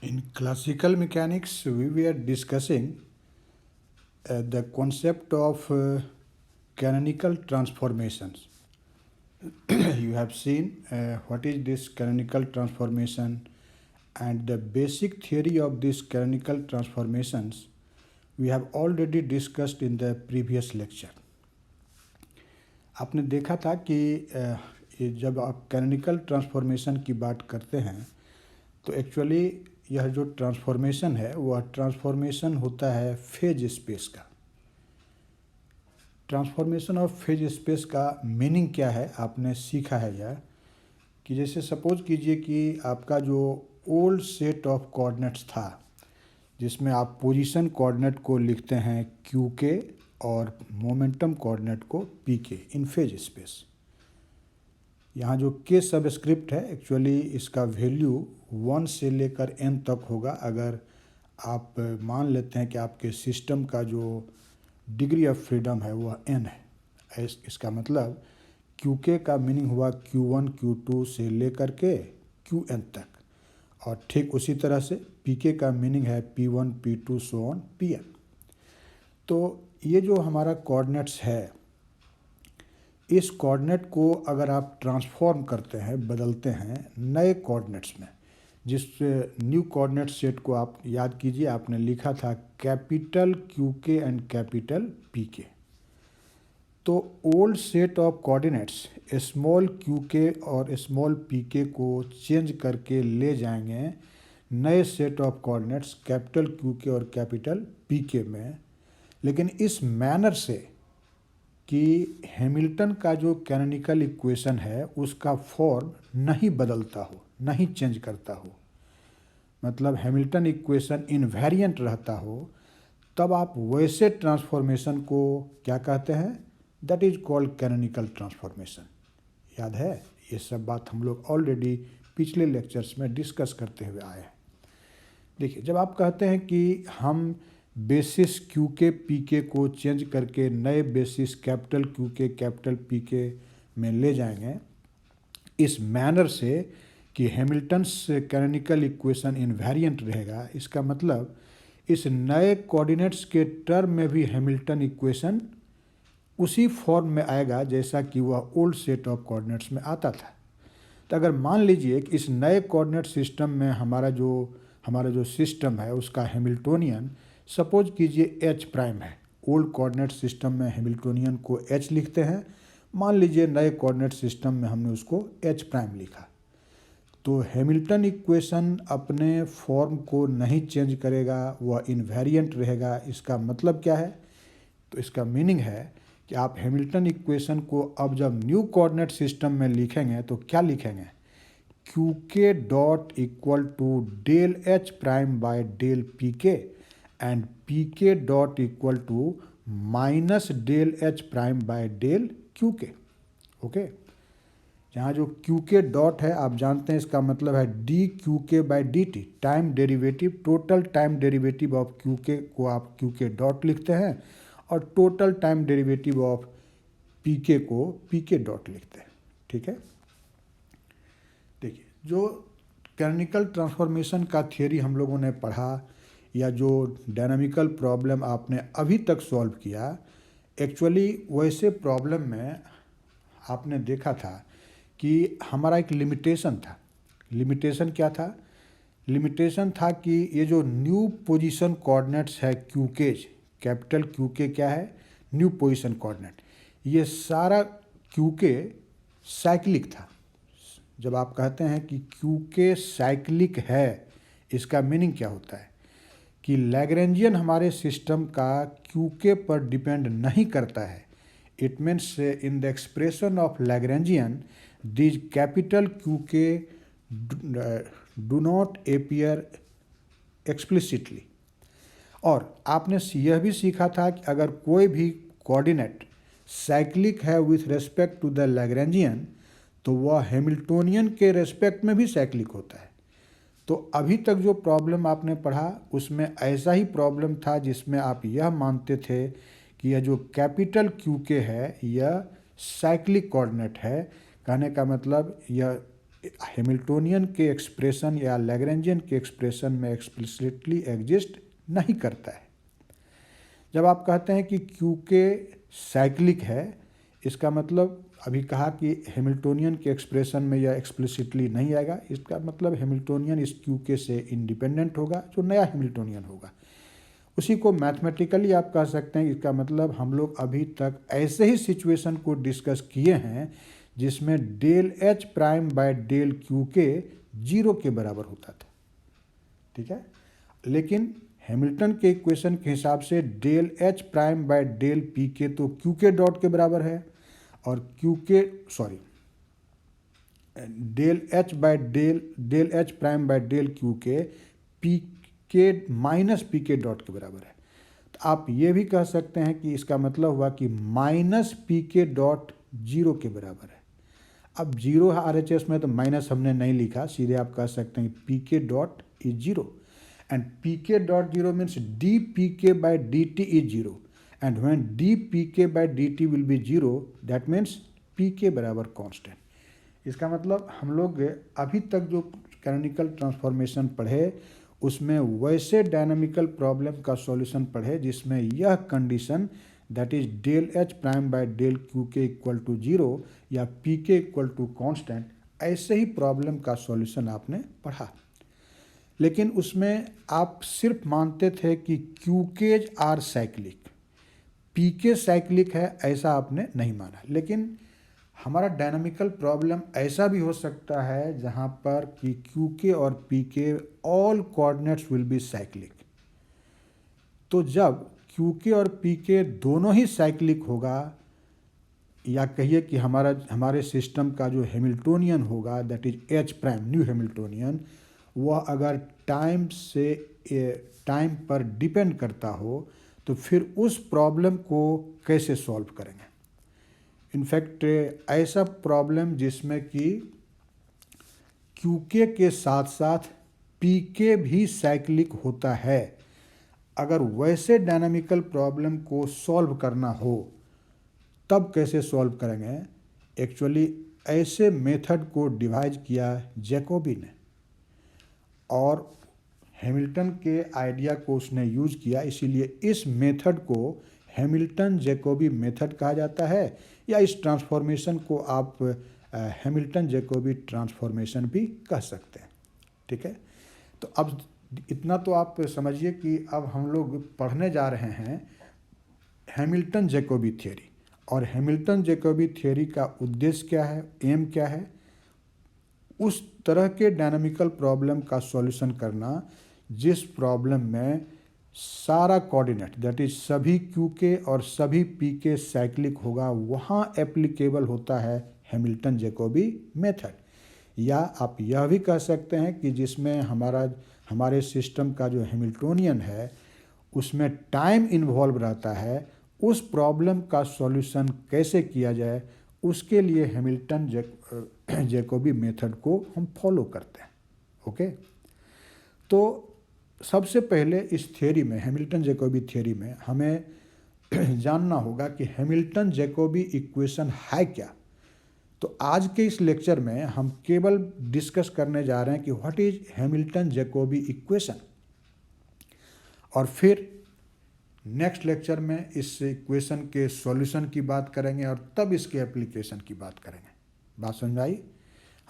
In classical mechanics, we were discussing the concept of canonical transformations. You have seen what is this canonical transformation and the basic theory of these canonical transformations we have already discussed in the previous lecture. आपने देखा था कि ये जब आप canonical transformation की बात करते हैं तो एक्चुअली यह जो ट्रांसफॉर्मेशन है वह ट्रांसफॉर्मेशन होता है फेज स्पेस का। ट्रांसफॉर्मेशन ऑफ फेज स्पेस का मीनिंग क्या है आपने सीखा है यह कि जैसे सपोज कीजिए कि आपका जो ओल्ड सेट ऑफ कोऑर्डिनेट्स था जिसमें आप पोजीशन कोऑर्डिनेट को लिखते हैं क्यू के और मोमेंटम कोऑर्डिनेट को पी के इन फेज स्पेस। यहाँ जो के सबस्क्रिप्ट है एक्चुअली इसका वैल्यू 1 से लेकर n तक होगा अगर आप मान लेते हैं कि आपके सिस्टम का जो डिग्री ऑफ फ्रीडम है वह n है। इसका मतलब QK का मीनिंग हुआ Q1 Q2 से लेकर के Qn तक और ठीक उसी तरह से PK का मीनिंग है P1 P2 so on Pn। तो ये जो हमारा कोऑर्डिनेट्स है इस कोऑर्डिनेट को अगर आप ट्रांसफॉर्म करते हैं बदलते हैं नए कोऑर्डिनेट्स में, जिस न्यू कोऑर्डिनेट सेट को आप याद कीजिए आपने लिखा था कैपिटल क्यू के एंड कैपिटल पी के। तो old set of coordinates small Q के और स्मॉल पी के को चेंज करके ले जाएंगे नए set of coordinates capital Q के और कैपिटल पी के में, लेकिन इस मैनर से कि हैमिल्टन का जो कैनोनिकल इक्वेशन है उसका फॉर्म नहीं बदलता हो, नहीं चेंज करता हो, मतलब हैमिल्टन इक्वेशन इनवेरिएंट रहता हो, तब आप वैसे ट्रांसफॉर्मेशन को क्या कहते हैं? That is called canonical transformation. याद है? ये सब बात हम लोग ऑलरेडी पिछले लेक्चर्स में डिस्कस करते हुए आए हैं। देखिए, जब आप कहते हैं कि हम बेसिस क्यू के पी के को चेंज करके नए बेसिस कैपिटल क्यू के कैपिटल पी के में ले जाएंगे इस मैनर से कि हैमिल्टन्स कैनोनिकल इक्वेशन इनवेरिएंट रहेगा, इसका मतलब इस नए कोऑर्डिनेट्स के टर्म में भी हैमिल्टन इक्वेशन उसी फॉर्म में आएगा जैसा कि वह ओल्ड सेट ऑफ कोऑर्डिनेट्स में आता था। तो अगर मान लीजिए कि इस नए कोऑर्डिनेट सिस्टम में हमारा जो सिस्टम है उसका हैमिल्टोनियन सपोज कीजिए एच प्राइम है। ओल्ड कोऑर्डिनेट सिस्टम में हैमिल्टोनियन को एच लिखते हैं, मान लीजिए नए कोऑर्डिनेट सिस्टम में हमने उसको एच प्राइम लिखा, तो हैमिल्टन इक्वेशन अपने फॉर्म को नहीं चेंज करेगा, वह इनवेरिएंट रहेगा। इसका मतलब क्या है? तो इसका मीनिंग है कि आप हैमिल्टन इक्वेशन को अब जब न्यू कोऑर्डिनेट सिस्टम में लिखेंगे तो क्या लिखेंगे? क्यू के dot equal to del H prime by del P K and P के dot equal to minus del H prime by del Q K. Okay, यहाँ जो क्यू के डॉट है आप जानते हैं इसका मतलब है डी क्यू के by D T, time derivative, total time derivative of Q के को आप क्यू के डॉट लिखते हैं और total time derivative of P के को पी के डॉट लिखते हैं। ठीक है, देखिए जो कैनोनिकल ट्रांसफॉर्मेशन का थियरी हम लोगों ने पढ़ा या जो डायनामिकल प्रॉब्लम आपने अभी तक सॉल्व किया, एक्चुअली वैसे प्रॉब्लम में आपने देखा था कि हमारा एक लिमिटेशन था। लिमिटेशन क्या था? लिमिटेशन था कि ये जो न्यू पोजीशन कोऑर्डिनेट्स है क्यू के, कैपिटल क्यू के क्या है? New position coordinate. ये सारा क्यू के साइक्लिक था। जब आप कहते हैं कि क्यू के साइक्लिक है, इसका मीनिंग क्या होता है? कि लैग्रेंजियन हमारे सिस्टम का क्यू के पर डिपेंड नहीं करता है। It means in the expression of Lagrangian this capital Q के डू नॉट अपीयर एक्सप्लिसिटली। और आपने यह भी सीखा था कि अगर कोई भी कोऑर्डिनेट साइक्लिक है with respect to the Lagrangian तो वह हैमिल्टोनियन के रेस्पेक्ट में भी साइक्लिक होता है। तो अभी तक जो प्रॉब्लम आपने पढ़ा उसमें ऐसा ही प्रॉब्लम था जिसमें आप यह मानते थे कि यह जो कैपिटल क्यू के है यह साइक्लिक कोऑर्डिनेट है। कहने का मतलब यह हैमिल्टोनियन के एक्सप्रेशन या लैग्रेंजियन के एक्सप्रेशन में एक्सप्लिसिटली एग्जिस्ट नहीं करता है। जब आप कहते हैं कि क्यू के साइक्लिक है, इसका मतलब अभी कहा कि हैमिल्टोनियन के एक्सप्रेशन में यह एक्सप्लिसिटली नहीं आएगा, इसका मतलब हैमिल्टोनियन इस क्यू के से इंडिपेंडेंट होगा, जो नया हैमिल्टोनियन होगा। उसी को मैथमेटिकली आप कह सकते हैं, इसका मतलब हम लोग अभी तक ऐसे ही सिचुएशन को डिस्कस किए हैं जिसमें del H prime by del Q K 0 के बराबर होता था, ठीक है। लेकिन हैमिल्टन के इक्वेशन के हिसाब से del H prime by del P के तो क्यू के डॉट के बराबर है, और del H prime by del Q K P K minus P के डॉट के बराबर है। तो आप ये भी कह सकते हैं कि इसका मतलब हुआ कि माइनस पी के डॉट 0 के बराबर है। अब 0 है RHS में, तो माइनस हमने नहीं लिखा, सीधे आप कह सकते हैं पी के डॉट इज 0 एंड पी के डॉट 0 मीन्स डी पी के by D t is 0 and when d P के by D t will be 0 that means p k बराबर कांस्टेंट। इसका मतलब हम लोग अभी तक जो कैनोनिकल ट्रांसफॉर्मेशन पढ़े उसमें वैसे डायनामिकल प्रॉब्लम का सॉल्यूशन पढ़े जिसमें यह condition that is del H prime by del Q के इक्वल टू 0 या P k equal to constant, ऐसे ही प्रॉब्लम का सॉल्यूशन आपने पढ़ा। लेकिन उसमें आप सिर्फ मानते थे कि Q K's are cyclic, P K cyclic है, ऐसा आपने नहीं माना। लेकिन हमारा डायनामिकल प्रॉब्लम ऐसा भी हो सकता है जहाँ पर कि क्यू के और पी के all coordinates will be cyclic. तो जब क्यू के और पी के दोनों ही साइक्लिक होगा, या कहिए कि हमारे सिस्टम का जो हैमिल्टोनियन होगा that is H prime new Hamiltonian, वह अगर टाइम पर डिपेंड करता हो तो फिर उस प्रॉब्लम को कैसे सॉल्व करेंगे। इनफैक्ट ऐसा प्रॉब्लम जिसमें कि क्यूके के साथ साथ पीके भी साइक्लिक होता है, अगर वैसे डायनामिकल प्रॉब्लम को सॉल्व करना हो तब कैसे सॉल्व करेंगे। एक्चुअली ऐसे मेथड को डिवाइस किया जैकोबी ने, और हैमिल्टन के आइडिया को उसने यूज किया, इसीलिए इस मेथड को हैमिल्टन जैकोबी मेथड कहा जाता है, या इस ट्रांसफॉर्मेशन को आप हैमिल्टन जैकोबी ट्रांसफॉर्मेशन भी कह सकते हैं, ठीक है। तो अब इतना तो आप समझिए कि अब हम लोग पढ़ने जा रहे हैं हैमिल्टन जैकोबी थ्योरी, और हैमिल्टन जैकोबी थ्योरी का उद्देश्य क्या है, एम क्या है, उस तरह के डायनामिकल प्रॉब्लम का सॉल्यूशन करना जिस प्रॉब्लम में सारा कोऑर्डिनेट दैट इज सभी क्यू के और सभी पी के साइक्लिक होगा, वहाँ एप्लीकेबल होता है हैमिल्टन जैकोबी मेथड। या आप यह भी कह सकते हैं कि जिसमें हमारे सिस्टम का जो हैमिल्टोनियन है उसमें टाइम इन्वॉल्व रहता है, उस प्रॉब्लम का सॉल्यूशन कैसे किया जाए उसके लिए हैमिल्टन जैकोबी मेथड को हम फॉलो करते हैं। ओके, तो सबसे पहले इस थ्योरी में, हैमिल्टन जैकोबी थ्योरी में हमें जानना होगा कि हैमिल्टन जैकोबी इक्वेशन है क्या। तो आज के इस लेक्चर में हम केवल डिस्कस करने जा रहे हैं कि what is Hamilton Jacobi equation, और फिर नेक्स्ट लेक्चर में इस इक्वेशन के सॉल्यूशन की बात करेंगे और तब इसके एप्लीकेशन की बात करेंगे। बात समझ आई?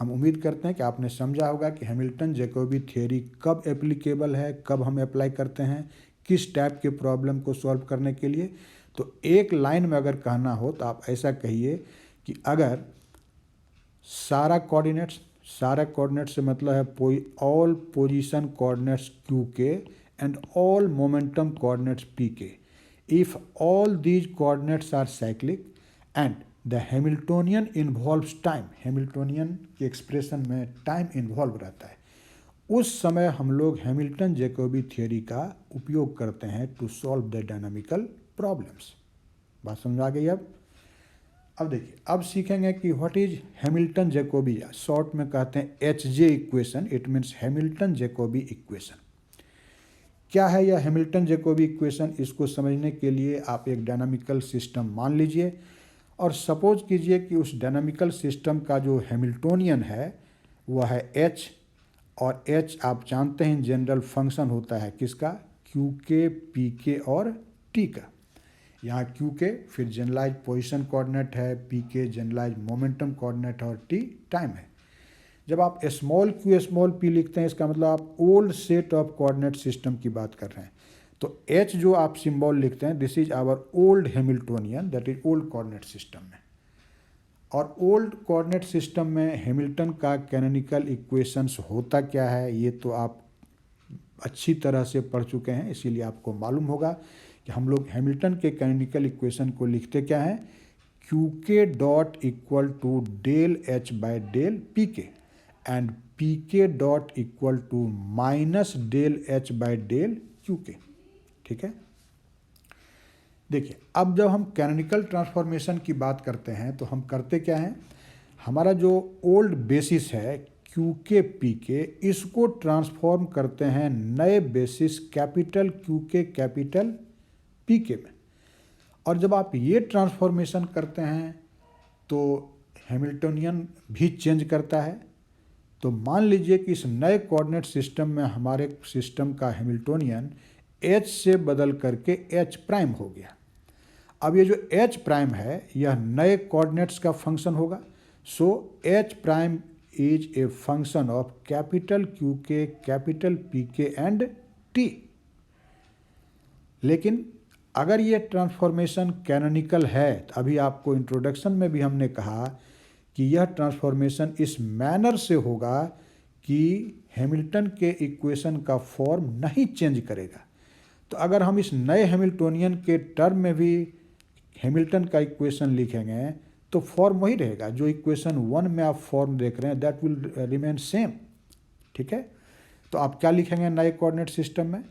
हम उम्मीद करते हैं कि आपने समझा होगा कि हैमिल्टन जैकोबी थ्योरी कब एप्लीकेबल है, कब हम अप्लाई करते हैं, किस टाइप के प्रॉब्लम को सॉल्व करने के लिए। तो एक लाइन में अगर कहना हो तो आप ऐसा कहिए कि अगर सारा कोऑर्डिनेट्स से मतलब है ऑल पोजीशन कोऑर्डिनेट्स क्यू के and all momentum coordinates pk, if all these coordinates are cyclic and the Hamiltonian involves time, Hamiltonian के एक्सप्रेशन में टाइम इन्वॉल्व रहता है, उस समय हम लोग हैमिल्टन जैकोबी थ्योरी का उपयोग करते हैं to solve the dynamical problems. बात समझ आ गई? अब देखिए, अब सीखेंगे कि what is Hamilton Jacobi, short में कहते हैं HJ equation, it means Hamilton Jacobi equation. क्या है यह हैमिल्टन जैकोबी इक्वेशन? इसको समझने के लिए आप एक डायनामिकल सिस्टम मान लीजिए और सपोज कीजिए कि उस डायनामिकल सिस्टम का जो हैमिल्टोनियन है वह है एच, और एच आप जानते हैं जनरल फंक्शन होता है किसका, क्यू के, पी के और टी का। यहाँ क्यू के फिर जनरलाइज पोजीशन कोऑर्डिनेट है, पी के जनरलाइज मोमेंटम कोऑर्डिनेट और टी टाइम है। जब आप स्मॉल क्यू स्मॉल पी लिखते हैं इसका मतलब आप old set of coordinate system की बात कर रहे हैं। तो एच जो आप सिंबल लिखते हैं this is our old Hamiltonian, that is old coordinate system में। और ओल्ड कोऑर्डिनेट सिस्टम में हैमिल्टन का कैनोनिकल इक्वेशंस होता क्या है ये तो आप अच्छी तरह से पढ़ चुके हैं, इसीलिए आपको मालूम होगा कि हम लोग हैमिल्टन के कैनोनिकल इक्वेशन को लिखते क्या हैं, क्यू के dot equal to del H by del P K and P के dot equal to minus del H by del Q K. ठीक है, देखिए अब जब हम कैनोनिकल ट्रांसफॉर्मेशन की बात करते हैं तो हम करते क्या हैं, हमारा जो ओल्ड बेसिस है क्यू के पी के, इसको ट्रांसफॉर्म करते हैं नए बेसिस कैपिटल क्यू के कैपिटल पी के में। और जब आप ये ट्रांसफॉर्मेशन करते हैं तो हैमिल्टोनियन भी चेंज करता है। तो मान लीजिए कि इस नए कोऑर्डिनेट सिस्टम में हमारे सिस्टम का हैमिल्टोनियन एच से बदल करके एच प्राइम हो गया। अब ये जो एच प्राइम है यह नए कोऑर्डिनेट्स का फंक्शन होगा। So H prime is a function of capital Q के capital P K and T. लेकिन अगर ये ट्रांसफॉर्मेशन कैनोनिकल है तो अभी आपको इंट्रोडक्शन में भी हमने कहा कि यह ट्रांसफॉर्मेशन इस मैनर से होगा कि हैमिल्टन के इक्वेशन का फॉर्म नहीं चेंज करेगा। तो अगर हम इस नए हैमिल्टोनियन के टर्म में भी हैमिल्टन का इक्वेशन लिखेंगे तो फॉर्म वही रहेगा, जो इक्वेशन 1 में आप फॉर्म देख रहे हैं दैट विल रिमेन सेम। ठीक है, तो आप क्या लिखेंगे नए कोऑर्डिनेट सिस्टम में,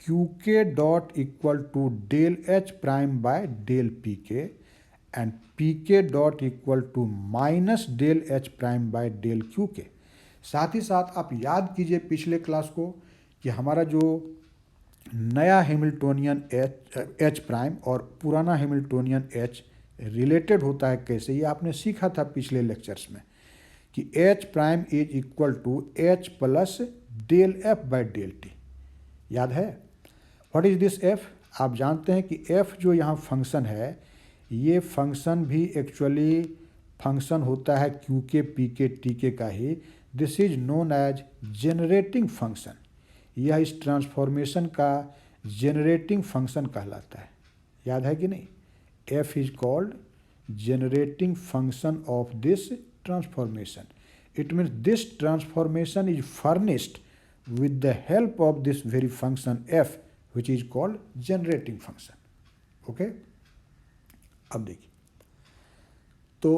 क्यू के dot equal to del H prime by del P K and P के dot equal to minus del H prime by del Q K. साथ ही साथ आप याद कीजिए पिछले क्लास को कि हमारा जो नया हैमिल्टोनियन एच प्राइम और पुराना हैमिल्टोनियन एच रिलेटेड होता है कैसे, ये आपने सीखा था पिछले लेक्चर्स में कि H prime is equal to H plus del F by del T. याद है व्हाट इज दिस एफ? आप जानते हैं कि एफ जो यहाँ फंक्शन है ये फंक्शन भी एक्चुअली फंक्शन होता है Q K P K t k का ही। This is known as generating function. यह इस ट्रांसफॉर्मेशन का जेनरेटिंग फंक्शन कहलाता है। याद है कि नहीं? F is called generating function of this transformation. It means this transformation is furnished with the help of this very function f which is called generating function. Okay? अब देखिए तो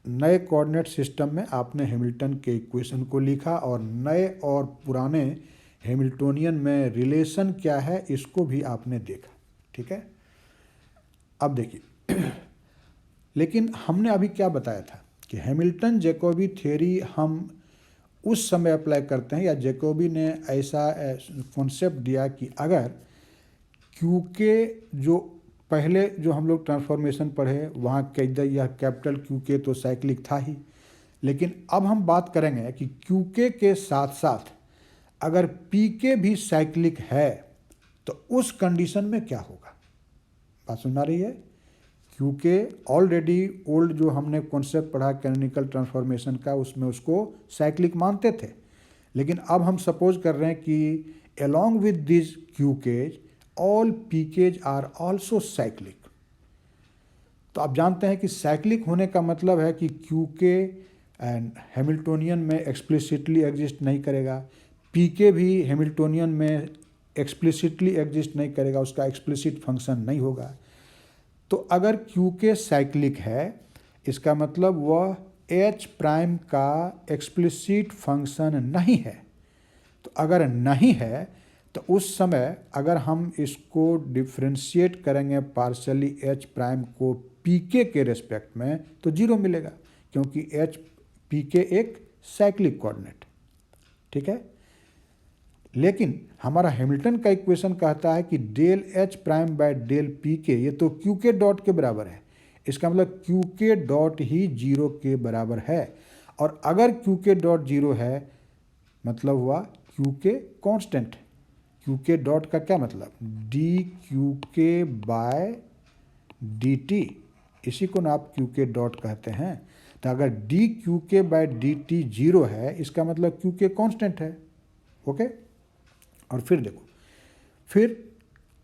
नए कोऑर्डिनेट सिस्टम में आपने हैमिल्टन के equation को लिखा और नए और पुराने हैमिल्टोनियन में रिलेशन क्या है इसको भी आपने देखा। ठीक है, अब देखिए लेकिन हमने अभी क्या बताया था कि हैमिल्टन जैकोबी थ्योरी हम उस समय अप्लाई करते हैं या जैकोबी ने ऐसा कॉन्सेप्ट दिया कि अगर क्यू के जो पहले जो हम लोग ट्रांसफॉर्मेशन पढ़े वहाँ कैद यह कैपिटल क्यू के तो साइक्लिक था ही, लेकिन अब हम बात करेंगे कि क्यू के साथ साथ अगर पी के भी साइक्लिक है तो उस कंडीशन में क्या होगा। बात सुन आ रही है? क्योंकि ऑलरेडी ओल्ड जो हमने कॉन्सेप्ट पढ़ा कैनोनिकल ट्रांसफॉर्मेशन का उसमें उसको साइक्लिक मानते थे, लेकिन अब हम सपोज कर रहे हैं कि along with this q k's all p k's are also cyclic. तो आप जानते हैं कि साइक्लिक होने का मतलब है कि क्यूके एंड हैमिल्टोनियन में एक्सप्लिसिटली एग्जिस्ट नहीं करेगा, पीके भी हैमिल्टोनियन में एक्सप्लिसिटली एग्जिस्ट नहीं करेगा, उसका एक्सप्लिसिट फंक्शन नहीं होगा। तो अगर क्यू के साइक्लिक है इसका मतलब वह एच प्राइम का एक्सप्लिसिट फंक्शन नहीं है। तो अगर नहीं है तो उस समय अगर हम इसको डिफ्रेंशिएट करेंगे पार्शली एच प्राइम को पी के रेस्पेक्ट में तो जीरो मिलेगा, क्योंकि एच पी के एक साइक्लिक कोऑर्डिनेट। ठीक है, लेकिन हमारा हैमिल्टन का इक्वेशन कहता है कि del H prime by del P K ये तो क्यू के डॉट के बराबर है। इसका मतलब क्यू के डॉट ही जीरो के बराबर है और अगर क्यू के डॉट जीरो है मतलब हुआ क्यू के कॉन्स्टेंट। क्यू के डॉट का क्या मतलब, D Q K by D T, इसी को ना आप क्यू के डॉट कहते हैं। तो अगर D Q K by D T zero है इसका मतलब क्यू के कॉन्स्टेंट है। ओके, और फिर देखो, फिर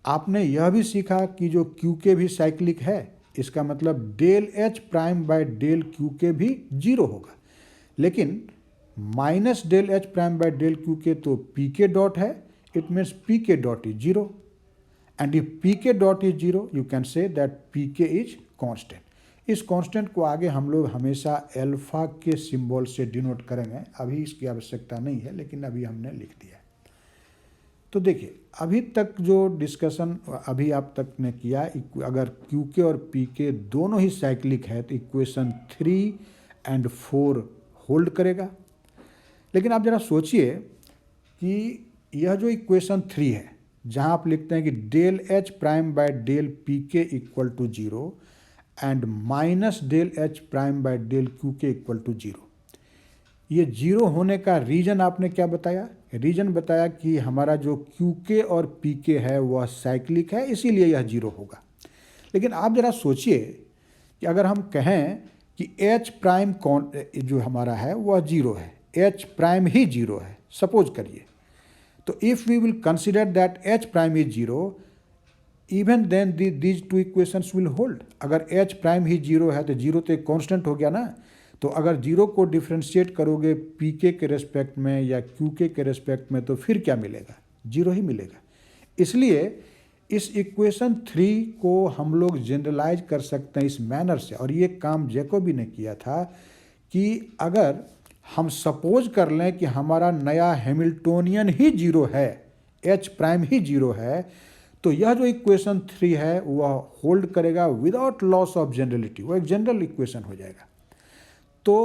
आपने यह भी सीखा कि जो क्यू के भी साइक्लिक है, इसका मतलब del H prime by del Q k भी जीरो होगा। लेकिन minus del H prime by del Q के तो पी के डॉट है, इट मीन्स पी के dot is zero, and if p के dot is zero you can say that p के इज कॉन्स्टेंट। इस कांस्टेंट को आगे हम लोग हमेशा अल्फा के सिंबल से डिनोट करेंगे, अभी इसकी आवश्यकता नहीं है, लेकिन अभी हमने लिख दिया। तो देखिए, अभी तक जो डिस्कशन अभी आप तक ने किया, अगर क्यू के और पी के दोनों ही साइक्लिक है तो इक्वेशन 3 और 4 होल्ड करेगा। लेकिन आप जरा सोचिए कि यह जो इक्वेशन 3 है, जहाँ आप लिखते हैं कि del H prime by del P k equal to zero and minus del H prime by del Q के इक्वल टू जीरो, ये जीरो होने का रीजन आपने क्या बताया? रीजन बताया कि हमारा जो क्यू के और पी के है वह साइक्लिक है, इसीलिए यह जीरो होगा। लेकिन आप ज़रा सोचिए कि अगर हम कहें कि एच प्राइम कौन जो हमारा है वह जीरो है, एच प्राइम ही जीरो है, सपोज करिए, तो if we will consider that H prime is zero, even then these two equations will hold. अगर एच प्राइम ही जीरो है तो जीरो तो एक कॉन्स्टेंट हो गया ना, तो अगर जीरो को डिफ्रेंशिएट करोगे पी के रेस्पेक्ट में या क्यू के रेस्पेक्ट में तो फिर क्या मिलेगा? जीरो ही मिलेगा। इसलिए इस इक्वेशन 3 को हम लोग जनरलाइज कर सकते हैं इस मैनर से, और ये काम जैकोबी ने किया था कि अगर हम सपोज कर लें कि हमारा नया हैमिल्टोनियन ही जीरो है, एच प्राइम ही जीरो है, तो यह जो इक्वेशन 3 है वह होल्ड करेगा विदाउट लॉस ऑफ जनरलिटी, वो एक जनरल इक्वेशन हो जाएगा। तो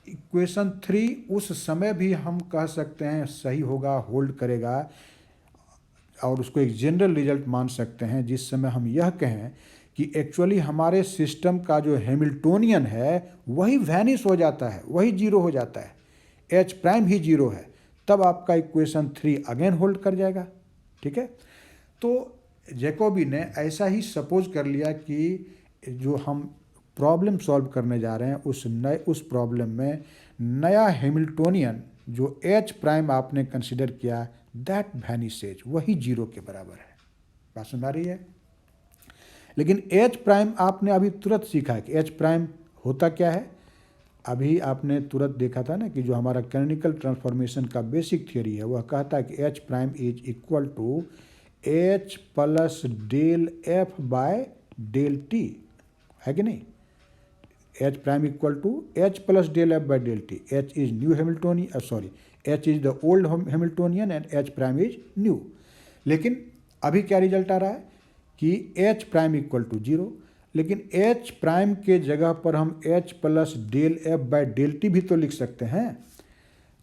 इक्वेशन 3 उस समय भी हम कह सकते हैं सही होगा, होल्ड करेगा, और उसको एक जनरल रिजल्ट मान सकते हैं, जिस समय हम यह कहें कि एक्चुअली हमारे सिस्टम का जो हैमिल्टोनियन है वही वैनिश हो जाता है, वही जीरो हो जाता है, एच प्राइम ही जीरो है, तब आपका इक्वेशन 3 अगेन होल्ड कर जाएगा। ठीक है, तो जैकोबी ने ऐसा ही सपोज कर लिया कि जो हम प्रॉब्लम सॉल्व करने जा रहे हैं उस प्रॉब्लम में नया हैमिल्टोनियन जो एच प्राइम आपने कंसिडर किया दैट वैनिशेज, वही जीरो के बराबर है। बात समझ आ रही है? लेकिन एच प्राइम आपने अभी तुरंत सीखा कि एच प्राइम होता क्या है। अभी आपने तुरंत देखा था ना कि जो हमारा कैनोनिकल ट्रांसफॉर्मेशन का बेसिक थियोरी है वह कहता है कि H prime is equal to H plus del F by del T, है कि नहीं? H prime equal to H plus del F by del T. H is new Hamiltonian, sorry, H is the old Hamiltonian and H prime is new. लेकिन अभी क्या result आ रहा है कि H prime equal to zero, लेकिन H prime के जगह पर हम H plus del F by del T भी तो लिख सकते हैं।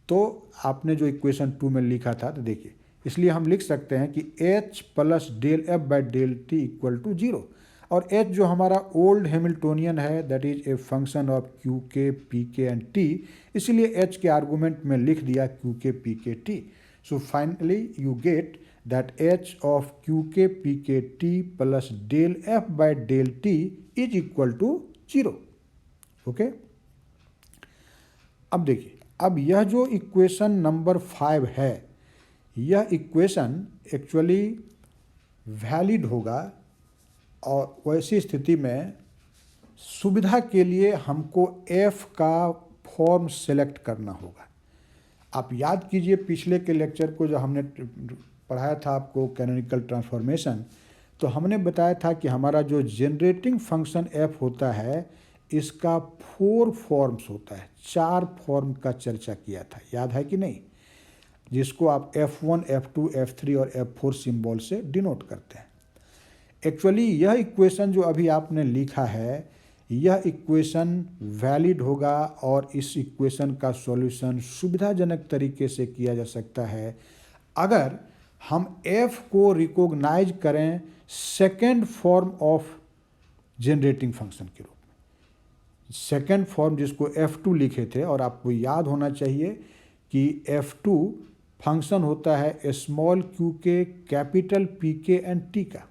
तो आपने जो इक्वेशन 2 में लिखा था, तो देखिए, इसलिए हम लिख सकते हैं कि H plus del F by del T equal to zero, और एच जो हमारा ओल्ड हैमिल्टोनियन है that is a function of Q K P K and T, इसलिए एच के आर्गूमेंट में लिख दिया Q K P K T. So finally you get that H of Q K P K T plus del F by del T is equal to zero. Okay, अब देखिए, अब यह जो इक्वेशन नंबर 5 है, यह इक्वेशन एक्चुअली वैलिड होगा, और वैसी स्थिति में सुविधा के लिए हमको f का फॉर्म सेलेक्ट करना होगा। आप याद कीजिए पिछले के लेक्चर को जो हमने पढ़ाया था आपको कैनोनिकल ट्रांसफॉर्मेशन, तो हमने बताया था कि हमारा जो जनरेटिंग फंक्शन f होता है इसका 4 फॉर्म्स होता है, 4 फॉर्म का चर्चा किया था, याद है कि नहीं? जिसको आप f1, f2, f3 और f4 सिंबल से डिनोट करते हैं। एक्चुअली यह इक्वेशन जो अभी आपने लिखा है, यह इक्वेशन वैलिड होगा, और इस इक्वेशन का सॉल्यूशन सुविधाजनक तरीके से किया जा सकता है अगर हम f को रिकॉग्नाइज करें second form of generating function के रूप में। सेकेंड फॉर्म जिसको F2 लिखे थे, और आपको याद होना चाहिए कि F2 फंक्शन होता है स्मॉल क्यू के capital P K and T का।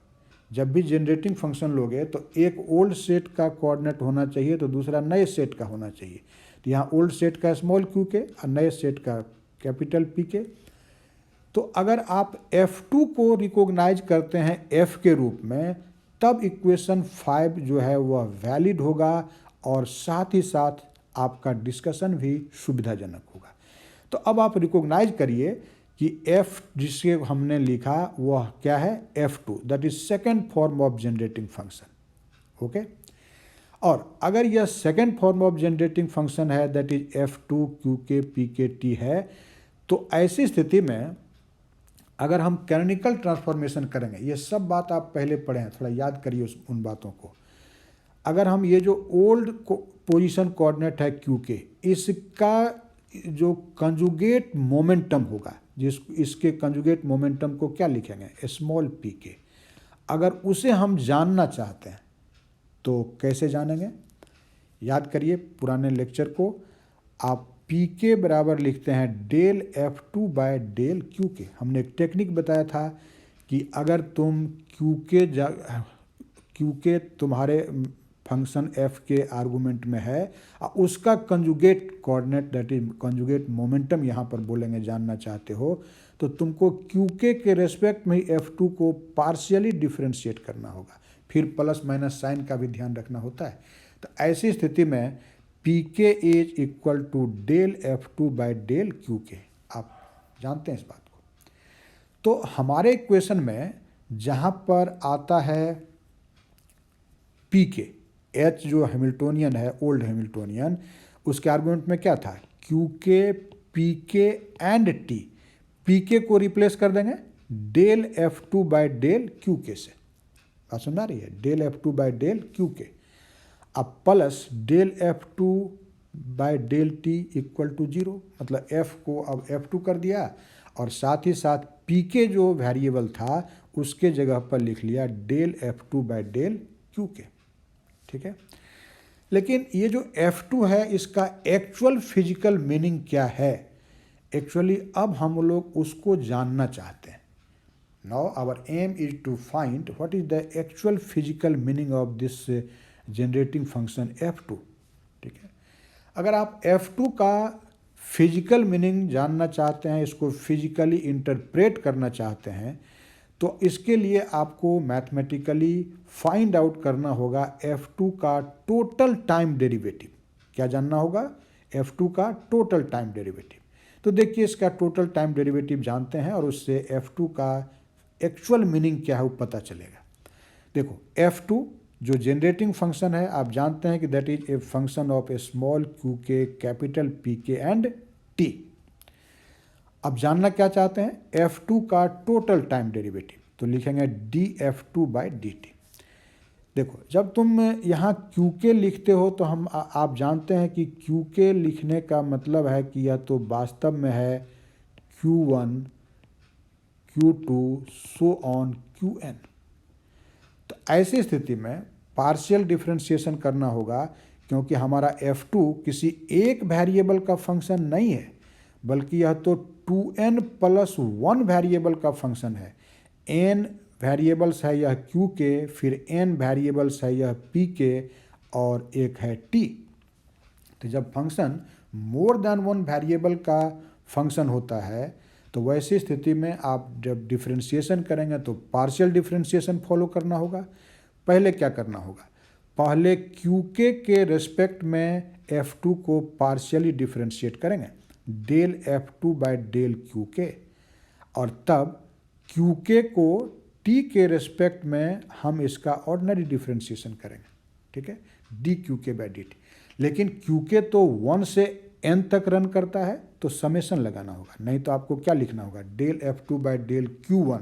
जब भी जनरेटिंग फंक्शन लोगे तो एक ओल्ड सेट का कोऑर्डिनेट होना चाहिए तो दूसरा नए सेट का होना चाहिए। तो यहाँ ओल्ड सेट का स्मॉल क्यू के और नए सेट का कैपिटल पी के। तो अगर आप F2 को रिकॉग्नाइज करते हैं F के रूप में, तब इक्वेशन 5 जो है वह वैलिड होगा और साथ ही साथ आपका डिस्कशन भी सुविधाजनक होगा। तो अब आप रिकॉग्नाइज करिए कि F जिसके हमने लिखा वह क्या है, F2, that is second form of generating function. Okay, और अगर यह second form of generating function है that is F2 Q K P K T है, तो ऐसी स्थिति में अगर हम कैनोनिकल ट्रांसफॉर्मेशन करेंगे, ये सब बात आप पहले पढ़े हैं, थोड़ा याद करिए उन बातों को। अगर हम ये जो ओल्ड पोजीशन कोऑर्डिनेट है क्यू के, इसका जो कंजुगेट मोमेंटम होगा, इसके कंजुगेट मोमेंटम को क्या लिखेंगे, स्मॉल पी के। अगर उसे हम जानना चाहते हैं तो कैसे जानेंगे? याद करिए पुराने लेक्चर को। आप पी के बराबर लिखते हैं del F2 by del Q के। हमने एक टेक्निक बताया था कि अगर तुम क्यू के तुम्हारे फंक्शन f के आर्गूमेंट में है और उसका conjugate coordinate that is conjugate momentum यहाँ पर बोलेंगे जानना चाहते हो, तो तुमको क्यू के रेस्पेक्ट में ही F2 को पार्शियली डिफ्रेंशिएट करना होगा। फिर प्लस माइनस साइन का भी ध्यान रखना होता है। तो ऐसी स्थिति में पी के is equal to del F2 by del Q K. आप जानते हैं इस बात को। तो हमारे इक्वेशन में जहाँ पर आता है पी के, एच जो हैमिल्टोनियन है, ओल्ड हैमिल्टोनियन, उसके आर्गुमेंट में क्या था, Q K P K and T. P के को रिप्लेस कर देंगे del F2 by del Q के से। बात सुन रही है, del F2 by del Q K. अब plus del F2 by del T equal to 0, मतलब F को अब F2 कर दिया और साथ ही साथ पी के जो वेरिएबल था उसके जगह पर लिख लिया del F2 by del Q K. ठीक है, लेकिन ये जो F2 है इसका एक्चुअल फिजिकल मीनिंग क्या है, एक्चुअली अब हम लोग उसको जानना चाहते हैं। Now our aim is to find what is the actual physical meaning of this generating function F2। ठीक है, अगर आप F2 का फिजिकल मीनिंग जानना चाहते हैं, इसको फिजिकली इंटरप्रेट करना चाहते हैं, तो इसके लिए आपको मैथमेटिकली फाइंड आउट करना होगा F2 का टोटल टाइम डेरिवेटिव। क्या जानना होगा, F2 का टोटल टाइम डेरिवेटिव। तो देखिए इसका टोटल टाइम डेरिवेटिव जानते हैं और उससे F2 का एक्चुअल मीनिंग क्या है वो पता चलेगा। देखो F2 जो जनरेटिंग फंक्शन है, आप जानते हैं कि that is a function of A small Q के capital P K and T. अब जानना क्या चाहते हैं, F2 का टोटल टाइम डेरिवेटिव, तो लिखेंगे dF2 बाय dt। देखो जब तुम यहाँ क्यू के लिखते हो तो आप जानते हैं कि क्यू के लिखने का मतलब है कि यह तो वास्तव में है Q1 Q2 so on Qn। तो ऐसी स्थिति में पार्शियल डिफरेंशिएशन करना होगा, क्योंकि हमारा F2 किसी एक वेरिएबल का फंक्शन नहीं है, बल्कि यह तो 2n प्लस 1 वेरिएबल का फंक्शन है। n वेरिएबल्स है यह q के, फिर n वेरिएबल्स है यह p के, और एक है t। तो जब function more than one variable का फंक्शन होता है तो वैसी स्थिति में आप जब डिफरेंशिएशन करेंगे तो पार्शियल डिफरेंशिएशन फॉलो करना होगा। पहले क्या करना होगा, पहले क्यूके के रेस्पेक्ट में F2 को पार्शियली डिफरेंशिएट करेंगे del F2 by del Q के, और तब क्यूके को t के रेस्पेक्ट में हम इसका ऑर्डिनरी डिफरेंशिएशन करेंगे। ठीक है, D Q K by D T. लेकिन क्यूके तो 1 से n तक रन करता है तो समेशन लगाना होगा, नहीं तो आपको क्या लिखना होगा, del F2 by del Q1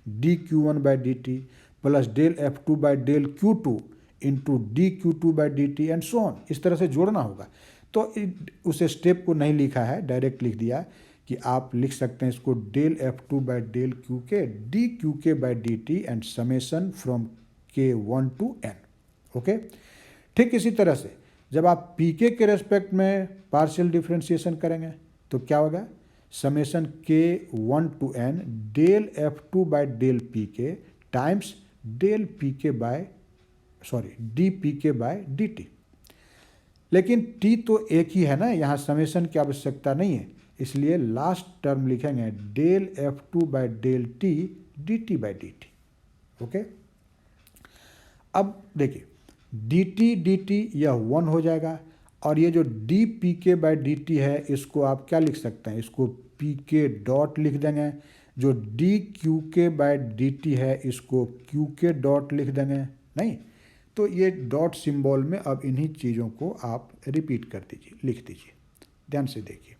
D Q1 by D T plus del F2 by del Q2 into D Q2 by D T and so on. इस तरह से जोड़ना होगा। तो उस स्टेप को नहीं लिखा है, डायरेक्ट लिख दिया कि आप लिख सकते हैं इसको del F2 by del Q K D Q K by D T and summation from K1 to N। Okay, ठीक इसी तरह से जब आप पीके के रेस्पेक्ट में पार्शियल डिफरेंशिएशन करेंगे तो क्या होगा, summation k 1 to n del F2 by del P K times del P के बाय डी पी के बाय डी टी। लेकिन टी तो एक ही है ना, यहाँ समेशन की आवश्यकता नहीं है, इसलिए लास्ट टर्म लिखेंगे del F2 by del T D T by D T. Okay, अब देखिए डी टी यह 1 हो जाएगा, और ये जो डी पी के बाई डी टी है इसको आप क्या लिख सकते हैं, इसको पी के डॉट लिख देंगे। जो डी क्यू के बाई डी टी है इसको क्यू के डॉट लिख देंगे, नहीं तो ये डॉट सिंबल में अब इन्हीं चीज़ों को आप रिपीट कर दीजिए, लिख दीजिए। ध्यान से देखिए,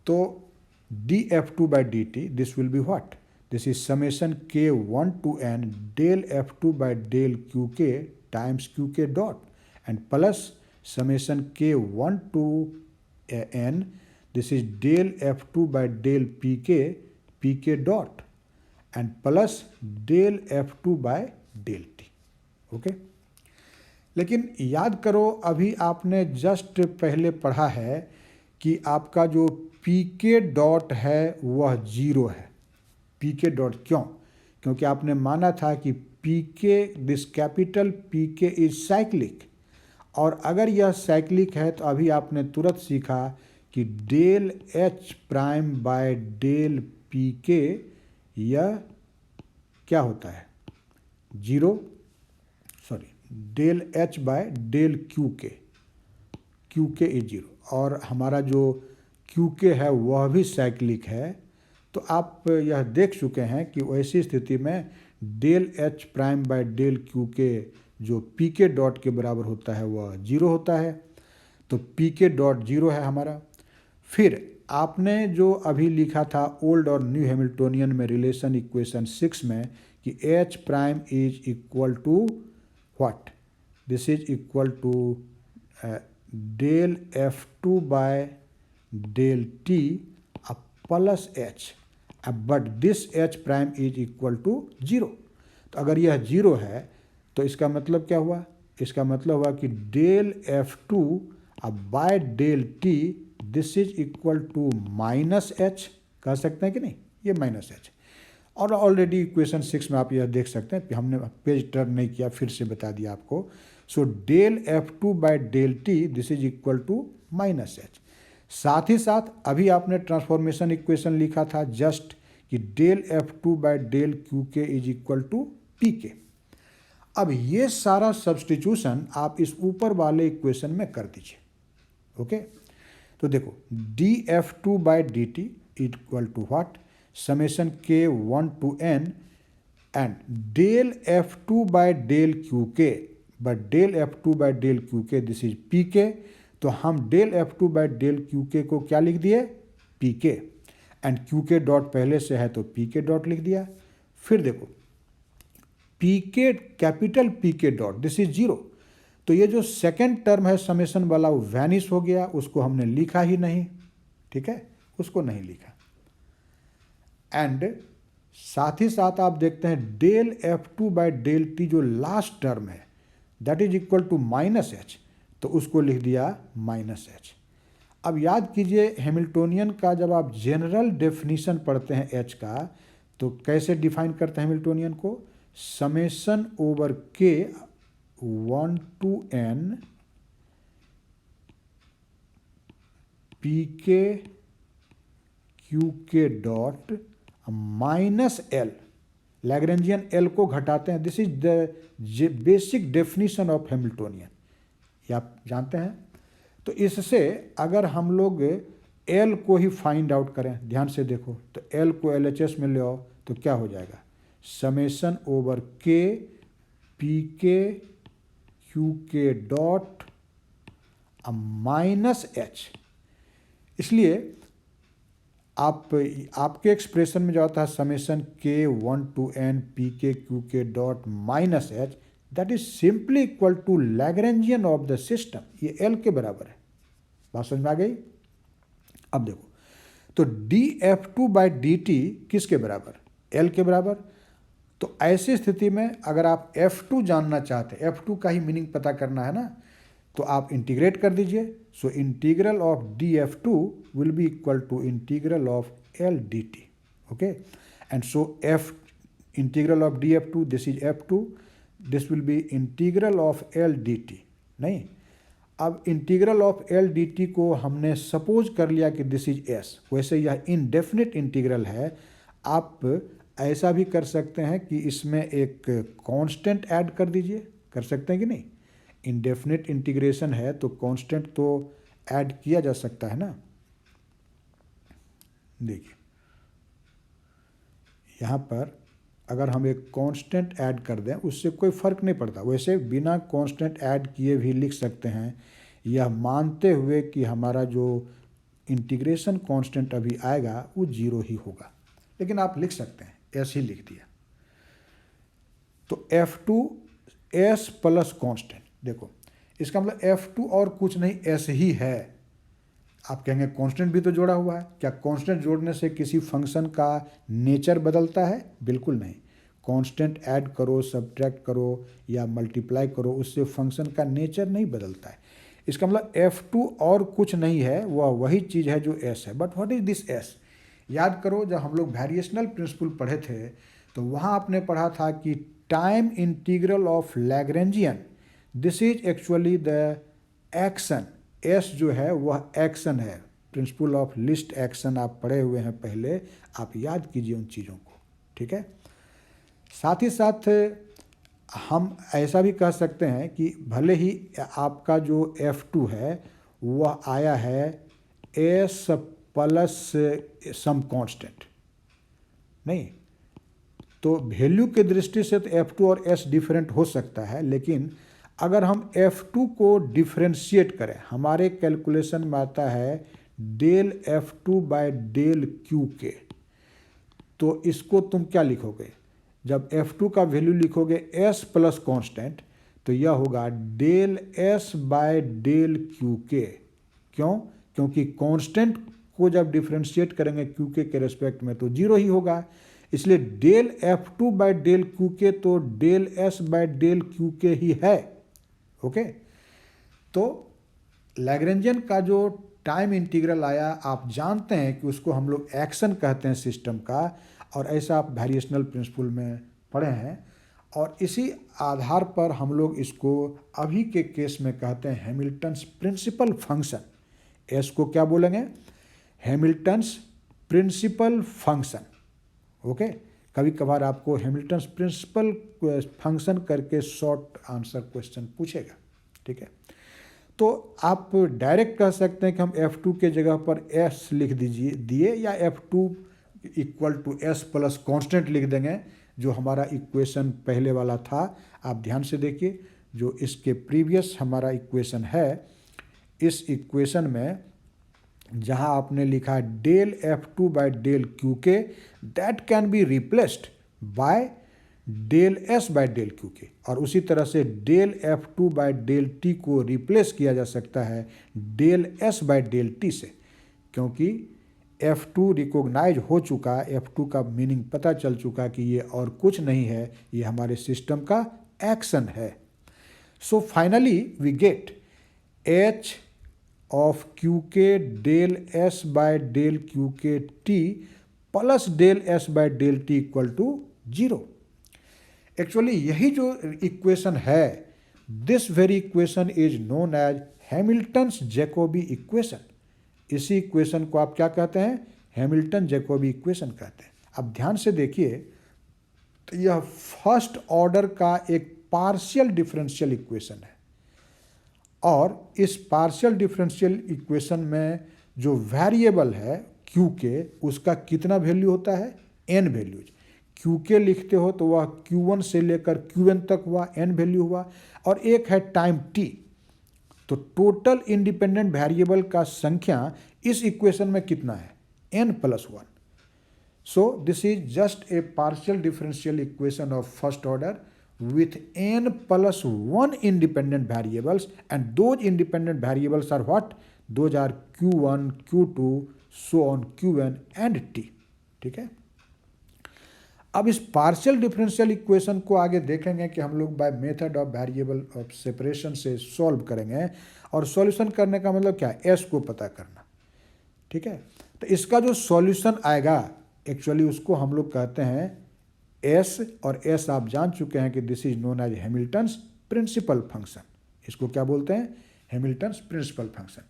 तो d f two by D t this will be what, this is summation k 1 to n del F2 by del Q k times q के dot and plus summation k 1 to n this is del F2 by del P के dot and plus del F2 by del t. Okay, लेकिन याद करो अभी आपने just पहले पढ़ा है कि आपका जो पी के डॉट है वह 0 है। पी के डॉट क्यों, क्योंकि आपने माना था कि पी के दिस कैपिटल पी के इज साइक्लिक, और अगर यह साइक्लिक है तो अभी आपने तुरंत सीखा कि del H prime by del P K यह क्या होता है 0, del H by del Q K is 0, और हमारा जो क्यू के है वह भी साइक्लिक है। तो आप यह देख चुके हैं कि वैसी स्थिति में del H prime by del Q K जो पी के डॉट के बराबर होता है वह 0 होता है, तो पी के डॉट 0 है हमारा। फिर आपने जो अभी लिखा था ओल्ड और न्यू हैमिल्टोनियन में रिलेशन इक्वेशन 6 में कि H prime is equal to what, this is equal to del F2 by del T plus H, but this H prime is equal to 0। तो अगर यह 0 है तो इसका मतलब क्या हुआ, इसका मतलब हुआ कि del F2 by del T this is equal to minus H, कह सकते हैं कि नहीं, ये माइनस एच। और ऑलरेडी इक्वेशन 6 में आप यह देख सकते हैं, हमने पेज टर्न नहीं किया, फिर से बता दिया आपको। So del F2 by del T this is equal to minus H. साथ ही साथ अभी आपने ट्रांसफॉर्मेशन इक्वेशन लिखा था जस्ट कि del F2 by del Q K is equal to P K. अब ये सारा सब्स्टिट्यूशन आप इस ऊपर वाले इक्वेशन में कर दीजिए। ओके, तो देखो d F2 by D t equal to what, summation k 1 to n and del F2 by del Q k, but del F2 by del Q k this is p के, तो हम del F2 by del Q के को क्या लिख दिए, P K, and Q के dot पहले से है तो पी के डॉट लिख दिया। फिर देखो पी के कैपिटल पी के डॉट दिस इज 0, तो ये जो सेकेंड टर्म है समेशन वाला वो वैनिश हो गया, उसको हमने लिखा ही नहीं, ठीक है, उसको नहीं लिखा। एंड साथ ही साथ आप देखते हैं del F2 by del T जो लास्ट टर्म है that is equal to minus H, तो उसको लिख दिया माइनस एच। अब याद कीजिए हैमिल्टोनियन का जब आप जनरल डेफिनीशन पढ़ते हैं एच का तो कैसे डिफाइन करते हैं हैमिल्टोनियन को, समेशन ओवर के 1 to n P K Q के dot minus L, Lagrangian L को घटाते हैं, this is the basic definition of Hamiltonian, ये आप जानते हैं। तो इससे अगर हम लोग एल को ही फाइंड आउट करें, ध्यान से देखो, तो एल को LHS में ले आओ तो क्या हो जाएगा, समेशन ओवर के पी के क्यू के डॉट माइनस एच। इसलिए आपके एक्सप्रेशन में जो आता है summation k 1 to n P K Q के dot minus H, that is simply equal to Lagrangian of the system, ये एल के बराबर है। बात समझ में आ गई। अब देखो तो D F2 by D T किसके बराबर, एल के बराबर। तो ऐसी स्थिति में अगर आप F2 जानना चाहते हैं, F2 का ही मीनिंग पता करना है ना, तो आप इंटीग्रेट कर दीजिए। So integral of df2 will be equal to integral of L dt, okay. And so f integral of df2, this is f2, this will be integral of L dt। नहीं, अब इंटीग्रल ऑफ L dt को हमने suppose कर लिया कि this is s, वैसे यह indefinite integral है। आप ऐसा भी कर सकते हैं कि इसमें एक कांस्टेंट ऐड कर दीजिए, कर सकते हैं कि नहीं। इनडेफिनिट इंटीग्रेशन है तो कांस्टेंट तो ऐड किया जा सकता है ना। देखिए यहाँ पर अगर हम एक कांस्टेंट ऐड कर दें उससे कोई फ़र्क नहीं पड़ता, वैसे बिना कांस्टेंट ऐड किए भी लिख सकते हैं, यह मानते हुए कि हमारा जो इंटीग्रेशन कांस्टेंट अभी आएगा वो 0 ही होगा, लेकिन आप लिख सकते हैं, ऐसे ही लिख दिया। तो f2 s प्लस कांस्टेंट, देखो इसका मतलब f2 और कुछ नहीं s ही है। आप कहेंगे कांस्टेंट भी तो जोड़ा हुआ है, क्या कांस्टेंट जोड़ने से किसी फंक्शन का नेचर बदलता है? बिल्कुल नहीं। कांस्टेंट ऐड करो, सब्ट्रैक्ट करो या मल्टीप्लाई करो, उससे फंक्शन का नेचर नहीं बदलता है। इसका मतलब f2 और कुछ नहीं है, वह वही चीज़ है जो s है। But what is this s? याद करो जब हम लोग वेरिएशनल प्रिंसिपल पढ़े थे तो वहाँ आपने पढ़ा था कि time integral of Lagrangian, this is actually the action. S जो है वह एक्शन है, प्रिंसिपल ऑफ लिस्ट एक्शन आप पढ़े हुए हैं पहले, आप याद कीजिए उन चीज़ों को, ठीक है। साथ ही साथ हम ऐसा भी कह सकते हैं कि भले ही आपका जो f2 है वह आया है s प्लस सम कांस्टेंट, नहीं तो वैल्यू के दृष्टि से तो f2 और s डिफरेंट हो सकता है, लेकिन अगर हम f2 को डिफ्रेंशिएट करें, हमारे कैलकुलेशन में आता है del f2 by del Q के, तो इसको तुम क्या लिखोगे? जब f2 का वैल्यू लिखोगे s प्लस कांस्टेंट तो यह होगा del s by del Q K. क्यों? क्योंकि कांस्टेंट को जब डिफ्रेंशिएट करेंगे क्यू के रेस्पेक्ट में तो 0 ही होगा, इसलिए del f2 by del Q के तो del s by del Q K ही है, ओके। तो लैग्रेंजियन का जो टाइम इंटीग्रल आया, आप जानते हैं कि उसको हम लोग एक्शन कहते हैं सिस्टम का, और ऐसा आप वेरिएशनल प्रिंसिपल में पढ़े हैं, और इसी आधार पर हम लोग इसको अभी के केस में कहते हैं हैमिल्टन्स प्रिंसिपल फंक्शन। एस को क्या बोलेंगे? Hamilton's principal function, okay. कभी कभार आपको हैमिल्टन्स प्रिंसिपल फंक्शन करके शॉर्ट आंसर क्वेश्चन पूछेगा, ठीक है। तो आप डायरेक्ट कह सकते हैं कि हम f2 के जगह पर s लिख दिए या f2 equal to s plus constant लिख देंगे, जो हमारा इक्वेशन पहले वाला था। आप ध्यान से देखिए, जो इसके प्रीवियस हमारा इक्वेशन है, इस इक्वेशन में जहां आपने लिखा del f2 by del Q k, that can be replaced by del s by del Q के, और उसी तरह से del f2 by del t को रिप्लेस किया जा सकता है del s by del t से, क्योंकि f2 रिकॉग्नाइज हो चुका, f2 का मीनिंग पता चल चुका कि ये और कुछ नहीं है, ये हमारे सिस्टम का एक्शन है। So finally we get h of Q k del s by del Q k t plus del s by del t equal to 0। Actually यही जो इक्वेशन है, this very equation is known as Hamilton's Jacobi equation. इसी equation को आप क्या कहते हैं? Hamilton Jacobi equation कहते हैं। अब ध्यान से देखिए, तो यह फर्स्ट ऑर्डर का एक पार्शियल डिफरेंशियल इक्वेशन है, और इस पार्शियल डिफरेंशियल इक्वेशन में जो वेरिएबल है क्यू के, उसका कितना वैल्यू होता है? n values. क्यू के लिखते हो तो वह Q1 से लेकर Qn तक हुआ, n वैल्यू हुआ, और एक है टाइम t। तो टोटल इंडिपेंडेंट वेरिएबल का संख्या इस इक्वेशन में कितना है? n plus 1। So this is just a partial differential equation of first order with n plus 1 independent variables, and those independent variables are what? Those are Q1, Q2, so on Qn and t, ठीक है। अब इस partial differential equation को आगे देखेंगे कि हम लोग by method of variable of separation से सॉल्व करेंगे। और सॉल्यूशन करने का मतलब क्या है, एस को पता करना। ठीक है, तो इसका जो सॉल्यूशन आएगा एक्चुअली उसको हम लोग कहते हैं एस, और एस आप जान चुके हैं कि this is known as Hamilton's principal function. इसको क्या बोलते हैं, हैमिल्टन्स प्रिंसिपल फंक्शन।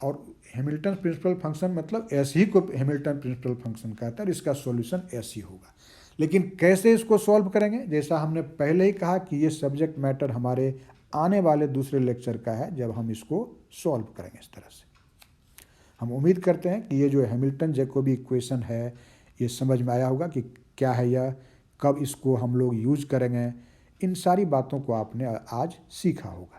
और हैमिल्टन प्रिंसिपल फंक्शन मतलब एस ही को हैमिल्टन प्रिंसिपल फंक्शन कहता है, और इसका सॉल्यूशन एस ही होगा। लेकिन कैसे इसको सॉल्व करेंगे, जैसा हमने पहले ही कहा कि ये सब्जेक्ट मैटर हमारे आने वाले दूसरे लेक्चर का है, जब हम इसको सॉल्व करेंगे इस तरह से। हम उम्मीद करते हैं कि ये जो हैमिल्टन जैकोबी इक्वेशन है ये समझ में आया होगा कि क्या है यह, कब इसको हम लोग यूज करेंगे, इन सारी बातों को आपने आज सीखा होगा।